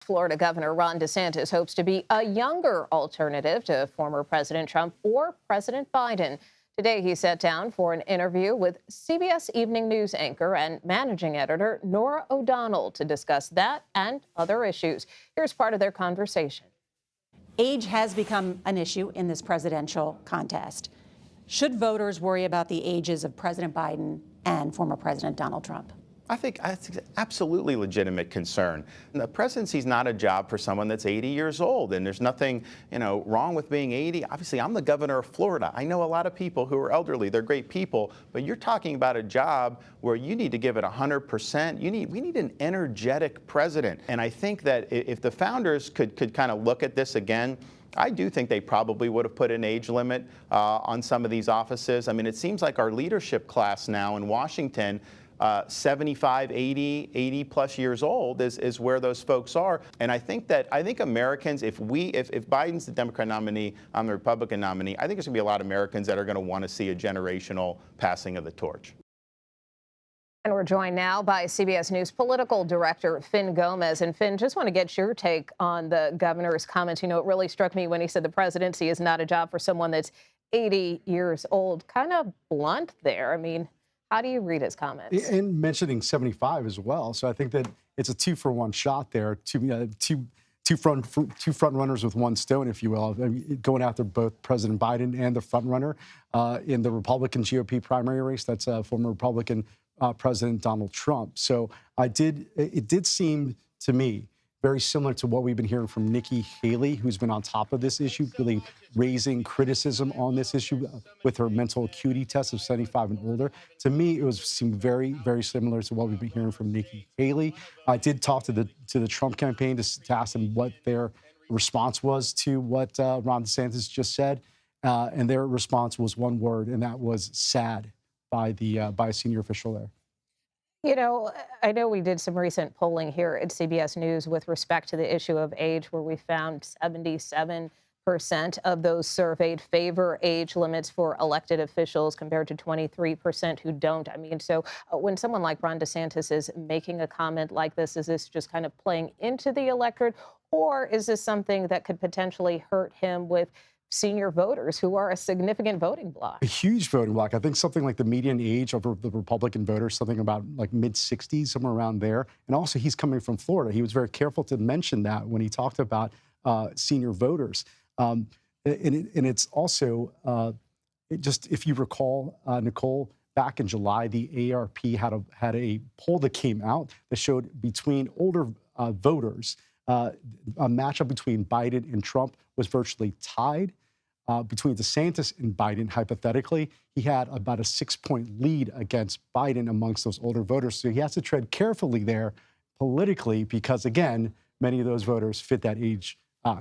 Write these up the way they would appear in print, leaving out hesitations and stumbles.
Florida Governor Ron DeSantis hopes to be a younger alternative to former President Trump or President Biden. Today, he sat down for an interview with CBS Evening News anchor and managing editor Norah O'Donnell to discuss that and other issues. Here's part of their conversation. Age has become an issue in this presidential contest. Should voters worry about the ages of President Biden and former President Donald Trump? I think that's absolutely legitimate concern. The presidency is not a job for someone that's 80 years old, and there's nothing, wrong with being 80. Obviously, I'm the governor of Florida. I know a lot of people who are elderly. They're great people, but you're talking about a job where you need to give it 100%. We need an energetic president, and I think that if the founders could kind of look at this again, I do think they probably would have put an age limit on some of these offices. I mean, it seems like our leadership class now in Washington, 75, 80 plus years old is where those folks are. And I think Americans, if Biden's the Democrat nominee, I'm the Republican nominee, I think there's going to be a lot of Americans that are going to want to see a generational passing of the torch. And we're joined now by CBS News political director Fin Gómez. And Fin, just want to get your take on the governor's comments. It really struck me when he said the presidency is not a job for someone that's 80 years old. Kind of blunt there. I mean, how do you read his comments? And mentioning 75 as well. So I think that it's a 2-for-1 shot there. Two front runners with one stone, if you will, going after both President Biden and the front runner in the Republican GOP primary race. That's former Republican President Donald Trump. So it did seem to me very similar to what we've been hearing from Nikki Haley, who's been on top of this issue, really raising criticism on this issue with her mental acuity test of 75 and older. To me, it seemed very, very similar to what we've been hearing from Nikki Haley. I did talk to the Trump campaign to ask them what their response was to what Ron DeSantis just said, and their response was one word, and that was sad by a senior official there. I know we did some recent polling here at CBS News with respect to the issue of age, where we found 77% of those surveyed favor age limits for elected officials compared to 23% who don't. I mean, so when someone like Ron DeSantis is making a comment like this, is this just kind of playing into the electorate, or is this something that could potentially hurt him with senior voters who are a significant voting bloc? A huge voting bloc. I think something like the median age of the Republican voters, something about like mid-60s, somewhere around there. And also, he's coming from Florida. He was very careful to mention that when he talked about senior voters. And it's also, just if you recall, Nicole, back in July, the AARP had a poll that came out that showed between older voters, a matchup between Biden and Trump was virtually tied. Between DeSantis and Biden, hypothetically, he had about a 6-point lead against Biden amongst those older voters. So he has to tread carefully there politically because, again, many of those voters fit that age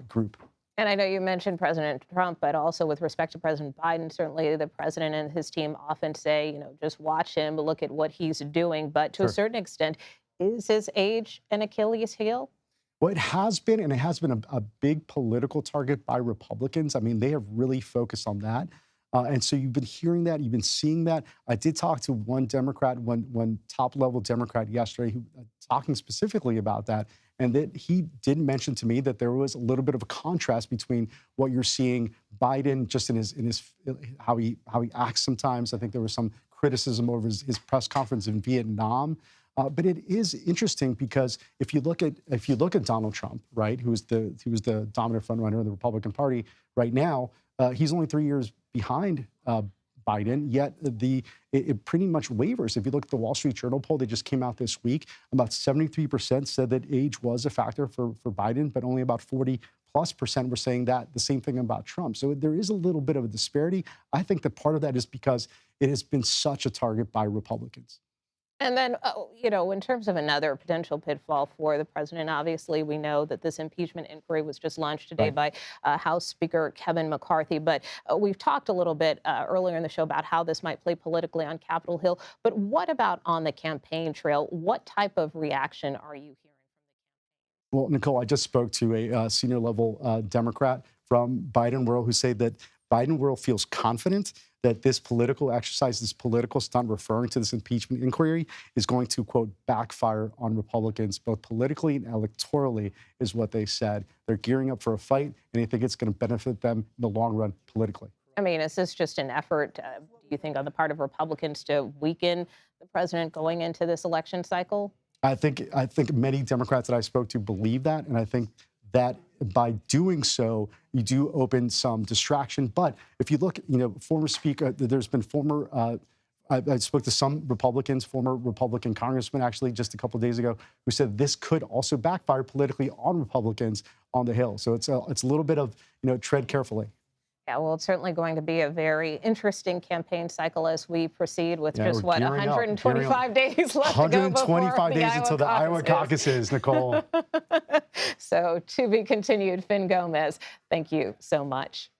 group. And I know you mentioned President Trump, but also with respect to President Biden, certainly the president and his team often say, just watch him, look at what he's doing. But to a certain extent, is his age an Achilles heel? Well, it has been, and it has been a big political target by Republicans. I mean, they have really focused on that. And so you've been hearing that, you've been seeing that. I did talk to one Democrat, one top-level Democrat yesterday, who talking specifically about that, and that he did mention to me that there was a little bit of a contrast between what you're seeing Biden just in his how he acts sometimes. I think there was some criticism over his press conference in Vietnam. But it is interesting because if you look at Donald Trump, right, who was the dominant frontrunner in the Republican Party right now, he's only 3 years behind Biden. Yet it pretty much wavers. If you look at the Wall Street Journal poll that just came out this week, about 73% said that age was a factor for Biden, but only about 40+% were saying that the same thing about Trump. So there is a little bit of a disparity. I think that part of that is because it has been such a target by Republicans. And then, in terms of another potential pitfall for the president, obviously, we know that this impeachment inquiry was just launched today by House Speaker Kevin McCarthy. But we've talked a little bit earlier in the show about how this might play politically on Capitol Hill. But what about on the campaign trail? What type of reaction are you hearing from the campaign? Well, Nicole, I just spoke to a senior level Democrat from Biden world who said that Biden world feels confident that this political exercise, this political stunt referring to this impeachment inquiry is going to, quote, backfire on Republicans, both politically and electorally, is what they said. They're gearing up for a fight, and they think it's going to benefit them in the long run politically. I mean, is this just an effort, do you think, on the part of Republicans to weaken the president going into this election cycle? I think many Democrats that I spoke to believe that, and I think that by doing so, you do open some distraction. But if you look, former speaker, there's been former, I spoke to some Republicans, former Republican congressmen actually just a couple of days ago, who said this could also backfire politically on Republicans on the Hill. So it's a little bit of, tread carefully. Yeah, well, it's certainly going to be a very interesting campaign cycle as we proceed with just, we're what, gearing up, 125 days left to go before 125 the days Iowa until the Iowa caucuses, Nicole. So to be continued, Fin Gómez, thank you so much.